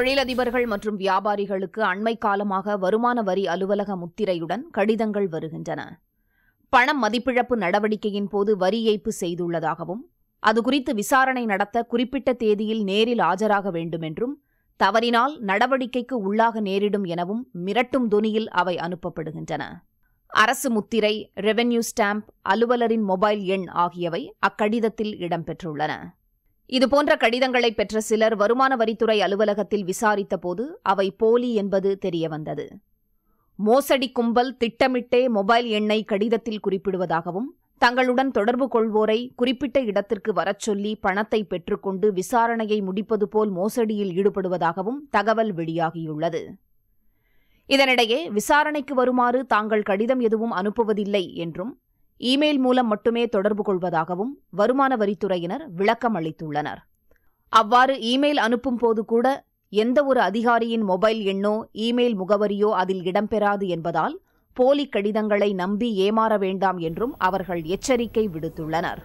தொழிலதிபர்கள் மற்றும் வியாபாரிகளுக்கு அண்மை காலமாக வருமான வரி அலுவலக முத்திரையுடன் கடிதங்கள் வருகின்றன. பணம் மதிப்பிழப்பு நடவடிக்கையின் போது வரி ஏய்ப்பு செய்துள்ளதாகவும், அதுகுறித்து விசாரணை நடத்த குறிப்பிட்ட தேதியில் நேரில் ஆஜராக வேண்டுமென்றும், தவறினால் நடவடிக்கைக்கு உள்ளாக நேரிடும் எனவும் மிரட்டும் தொனியில் அவை அனுப்பப்படுகின்றன. அரசு முத்திரை, ரெவென்யூ ஸ்டாம்ப், அலுவலரின் மொபைல் எண் ஆகியவை அக்கடிதத்தில் இடம்பெற்றுள்ளன. இதுபோன்ற கடிதங்களை பெற்ற சிலர் வருமான வரித்துறை அலுவலகத்தில் விசாரித்தபோது அவை போலி என்பது தெரியவந்தது. மோசடி கும்பல் திட்டமிட்டே மொபைல் எண்ணை கடிதத்தில் குறிப்பிடுவதாகவும், தங்களுடன் தொடர்பு கொள்வோரை குறிப்பிட்ட இடத்திற்கு வரச் சொல்லி பணத்தை பெற்றுக்கொண்டு விசாரணையை முடிப்பது போல் மோசடியில் ஈடுபடுவதாகவும் தகவல் வெளியாகியுள்ளது. இதனிடையே விசாரணைக்கு வருமாறு தாங்கள் கடிதம் எதுவும் அனுப்புவதில்லை என்றும், இமெயில் மூலம் மட்டுமே தொடர்பு கொள்வதாகவும் வருமான வரித்துறையினர் விளக்கம் அளித்துள்ளனர். அவ்வாறு இமெயில் அனுப்பும் போது கூட எந்த ஒரு அதிகாரியின் மொபைல் எண்ணோ இமெயில் முகவரியோ அதில் இடம்பெறாது என்பதால் போலி கடிதங்களை நம்பி ஏமாற வேண்டாம் என்றும் அவர்கள் எச்சரிக்கை விடுத்துள்ளனர்.